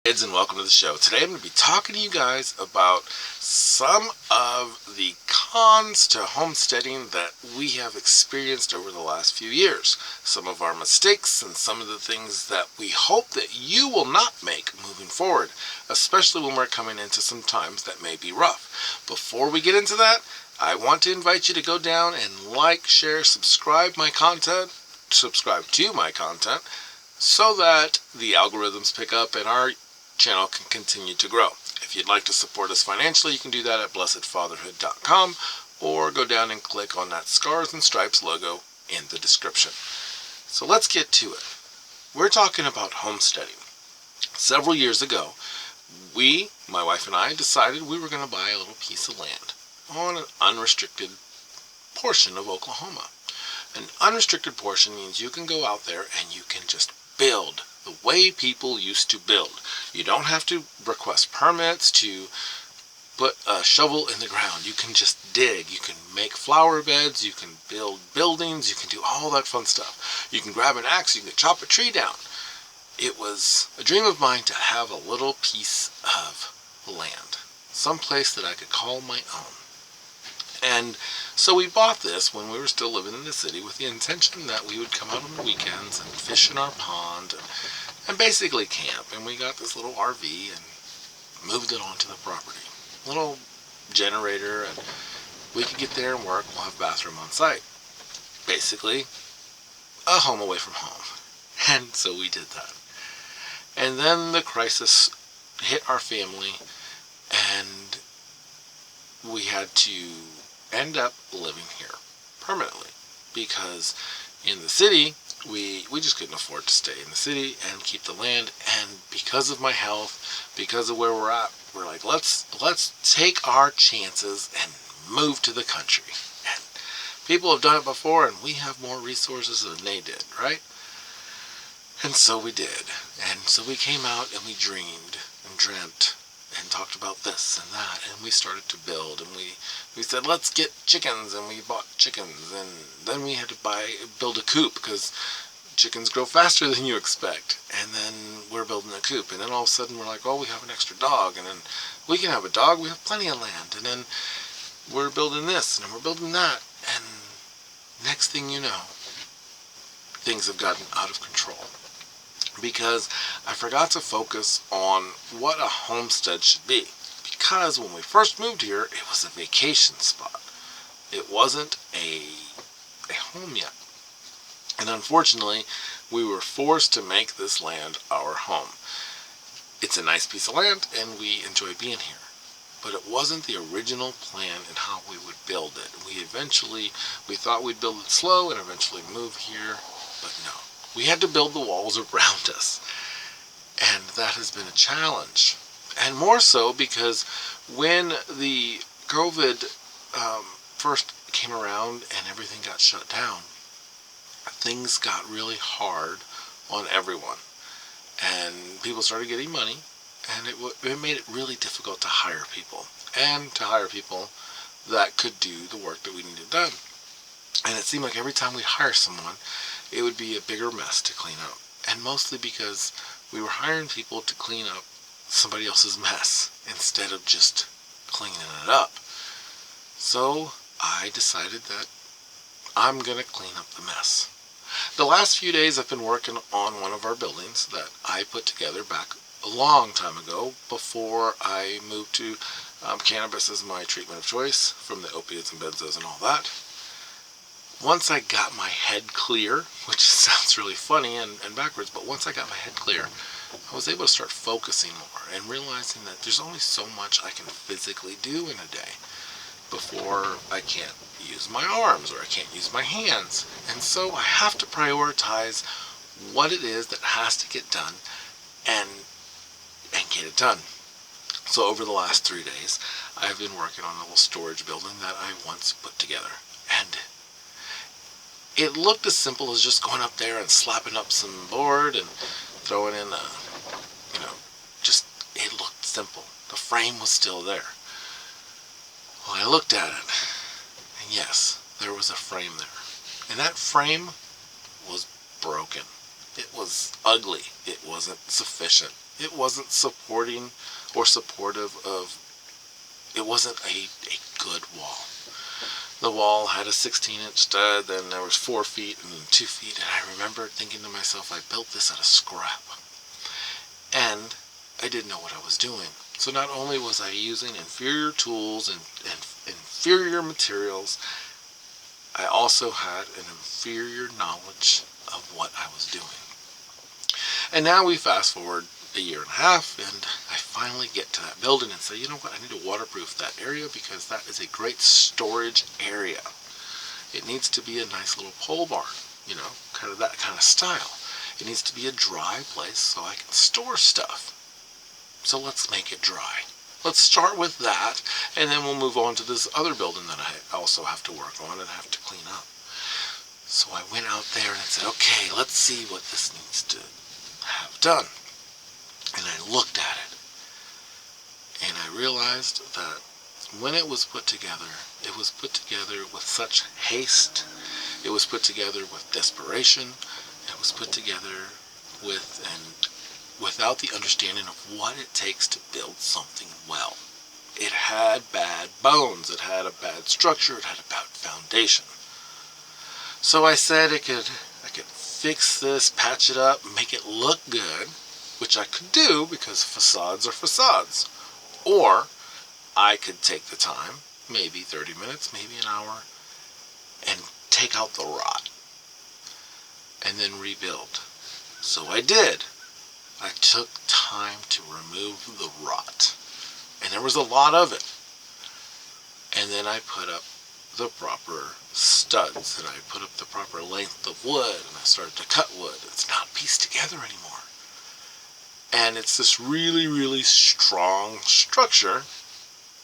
Kids, and welcome to the show. Today I'm going to be talking to you guys about some of the cons to homesteading that we have experienced over the last few years. Some of our mistakes and some of the things that we hope that you will not make moving forward, especially when we're coming into some times that may be rough. Before we get into that, I want to invite you to go down and like, share, subscribe to my content, so that the algorithms pick up and our channel can continue to grow. If you'd like to support us financially, you can do that at BlessedFatherhood.com or go down and click on that Scars and Stripes logo in the description. So let's get to it. We're talking about homesteading. Several years ago, my wife and I, decided we were going to buy a little piece of land on an unrestricted portion of Oklahoma. An unrestricted portion means you can go out there and you can just build the way people used to build. You don't have to request permits to put a shovel in the ground. You can just dig. You can make flower beds. You can build buildings. You can do all that fun stuff. You can grab an axe. You can chop a tree down. It was a dream of mine to have a little piece of land, someplace that I could call my own. And so we bought this when we were still living in the city with the intention that we would come out on the weekends and fish in our pond and basically camp. And we got this little RV and moved it onto the property. Little generator, and we could get there and work. We'll have a bathroom on site. Basically, a home away from home. And so we did that. And then the crisis hit our family, and we had to end up living here permanently, because in the city we just couldn't afford to stay in the city and keep the land. And because of my health, because of where we're at, we're like, let's take our chances and move to the country. And people have done it before, and we have more resources than they did, right? And so we did. And so we came out and we dreamed and dreamt and talked about this and that, and we started to build, and we said, let's get chickens, and we bought chickens. And then we had to build a coop, because chickens grow faster than you expect. And then we're building a coop, and then all of a sudden we're like, oh, we have an extra dog, and then we can have a dog, we have plenty of land. And then we're building this, and then we're building that, and next thing you know, things have gotten out of control, because I forgot to focus on what a homestead should be. Because when we first moved here, it was a vacation spot. It wasn't a home yet. And unfortunately, we were forced to make this land our home. It's a nice piece of land, and we enjoy being here. But it wasn't the original plan in how we would build it. We thought we'd build it slow and eventually move here, but no. We had to build the walls around us, and that has been a challenge. And more so because when the COVID first came around and everything got shut down, things got really hard on everyone, and people started getting money, and it made it really difficult to hire people, and to hire people that could do the work that we needed done. And it seemed like every time we hire someone, it would be a bigger mess to clean up. And mostly because we were hiring people to clean up somebody else's mess instead of just cleaning it up. So I decided that I'm going to clean up the mess. The last few days I've been working on one of our buildings that I put together back a long time ago, before I moved to cannabis as my treatment of choice from the opiates and benzos and all that. Once I got my head clear, which sounds really funny and backwards, but once I got my head clear, I was able to start focusing more and realizing that there's only so much I can physically do in a day before I can't use my arms or I can't use my hands. And so I have to prioritize what it is that has to get done and get it done. So over the last 3 days, I've been working on a little storage building that I once put together. And it looked as simple as just going up there and slapping up some board and throwing in it looked simple. The frame was still there. Well, I looked at it, and yes, there was a frame there. And that frame was broken. It was ugly. It wasn't sufficient. It wasn't supporting or supportive of, it wasn't a good wall. The wall had a 16-inch stud, then there was 4 feet and then 2 feet, and I remember thinking to myself, I built this out of scrap. And I didn't know what I was doing. So not only was I using inferior tools and inferior materials, I also had an inferior knowledge of what I was doing. And now we fast forward a year and a half, and I finally get to that building and say, you know what, I need to waterproof that area because that is a great storage area. It needs to be a nice little pole barn, you know, kind of that kind of style. It needs to be a dry place so I can store stuff. So let's make it dry. Let's start with that, and then we'll move on to this other building that I also have to work on and have to clean up. So I went out there and I said, okay, let's see what this needs to have done. And I looked at it, and I realized that when it was put together with such haste, it was put together with desperation, it was put together without the understanding of what it takes to build something well. It had bad bones, it had a bad structure, it had a bad foundation. So I said I could fix this, patch it up, make it look good, which I could do because facades are facades. Or I could take the time, maybe 30 minutes, maybe an hour, and take out the rot and then rebuild. So I did. I took time to remove the rot, and there was a lot of it. And then I put up the proper studs, and I put up the proper length of wood, and I started to cut wood. It's not pieced together anymore. And it's this really, really strong structure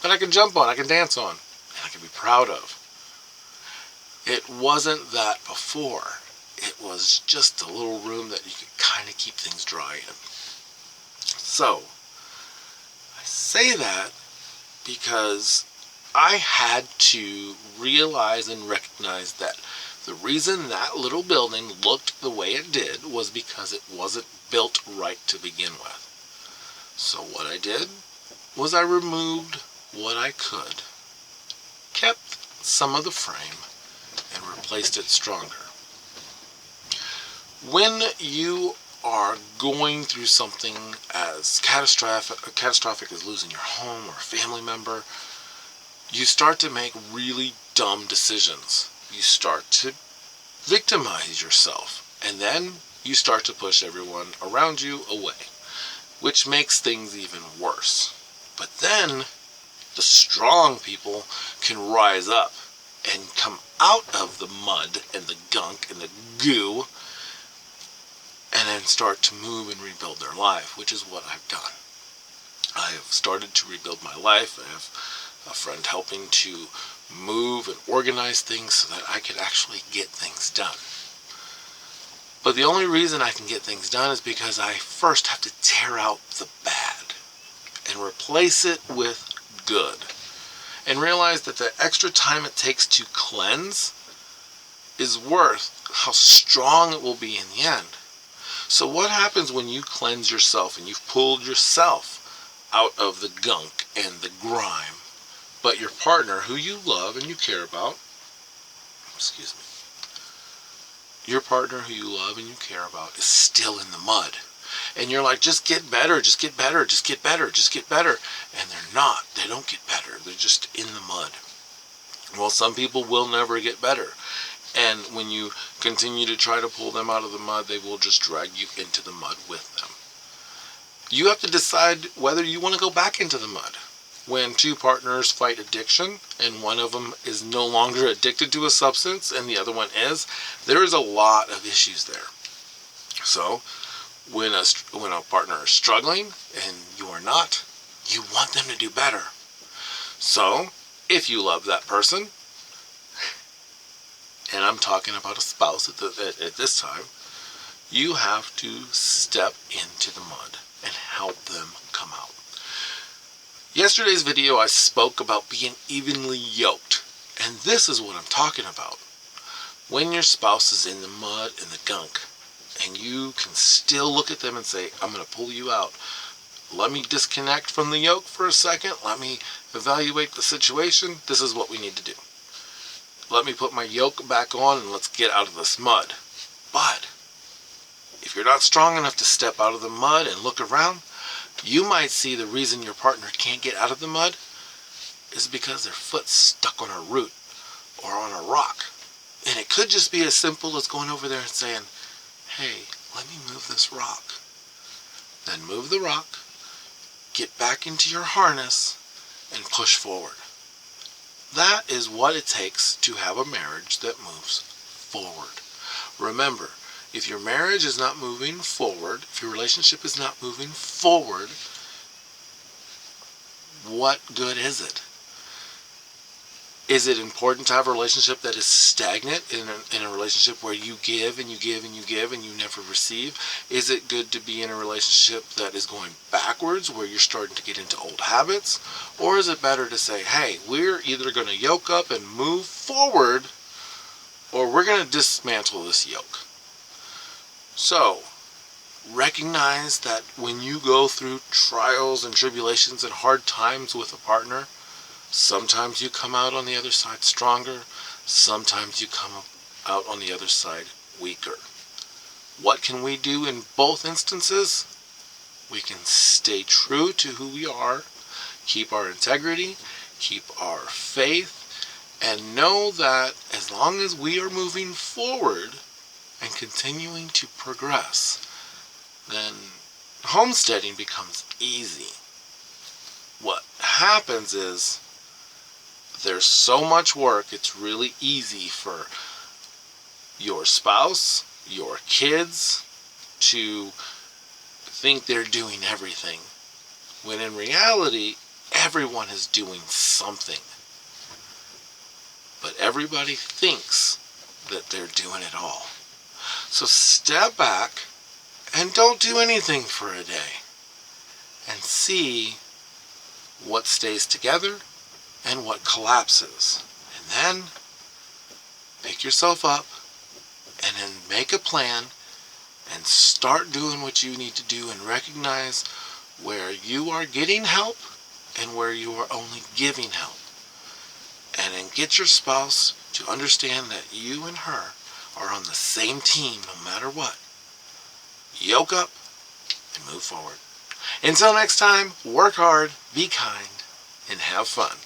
that I can jump on, I can dance on, and I can be proud of. It wasn't that before. It was just a little room that you could kind of keep things dry in. So, I say that because I had to realize and recognize that the reason that little building looked the way it did was because it wasn't built right to begin with. So what I did was I removed what I could, kept some of the frame, and replaced it stronger. When you are going through something as catastrophic as losing your home or a family member, you start to make really dumb decisions. You start to victimize yourself, and then you start to push everyone around you away, which makes things even worse. But then the strong people can rise up and come out of the mud and the gunk and the goo and then start to move and rebuild their life, which is what I've done. I have started to rebuild my life. I have a friend helping to move and organize things so that I could actually get things done. But the only reason I can get things done is because I first have to tear out the bad and replace it with good. And realize that the extra time it takes to cleanse is worth how strong it will be in the end. So what happens when you cleanse yourself and you've pulled yourself out of the gunk and the grime, but your partner, who you love and you care about, your partner who you love and you care about is still in the mud. And you're like, just get better, just get better, just get better, just get better. And they're not. They don't get better. They're just in the mud. Well, some people will never get better. And when you continue to try to pull them out of the mud, they will just drag you into the mud with them. You have to decide whether you want to go back into the mud. When two partners fight addiction and one of them is no longer addicted to a substance and the other one is, there is a lot of issues there. So when a partner is struggling and you are not, you want them to do better. So if you love that person, and I'm talking about a spouse at this time, you have to step into the mud and help them come out. Yesterday's video I spoke about being evenly yoked, and this is what I'm talking about. When your spouse is in the mud and the gunk, and you can still look at them and say, I'm going to pull you out. Let me disconnect from the yoke for a second. Let me evaluate the situation. This is what we need to do. Let me put my yoke back on and let's get out of this mud. But if you're not strong enough to step out of the mud and look around, you might see the reason your partner can't get out of the mud is because their foot's stuck on a root or on a rock. And it could just be as simple as going over there and saying, hey, let me move this rock. Then move the rock, get back into your harness, and push forward. That is what it takes to have a marriage that moves forward. Remember, if your marriage is not moving forward, if your relationship is not moving forward, what good is it? Is it important to have a relationship that is stagnant, in a relationship where you give and you give and you give and you never receive? Is it good to be in a relationship that is going backwards, where you're starting to get into old habits? Or is it better to say, hey, we're either going to yoke up and move forward, or we're going to dismantle this yoke? So, recognize that when you go through trials and tribulations and hard times with a partner, sometimes you come out on the other side stronger. Sometimes you come out on the other side weaker. What can we do in both instances? We can stay true to who we are, keep our integrity, keep our faith, and know that as long as we are moving forward and continuing to progress, then homesteading becomes easy. What happens is there's so much work, it's really easy for your spouse, your kids, to think they're doing everything, when in reality, everyone is doing something. But everybody thinks that they're doing it all. So step back and don't do anything for a day, and see what stays together and what collapses. And then pick yourself up and then make a plan and start doing what you need to do, and recognize where you are getting help and where you are only giving help. And then get your spouse to understand that you and her are on the same team no matter what. Yoke up and move forward. Until next time, work hard, be kind, and have fun.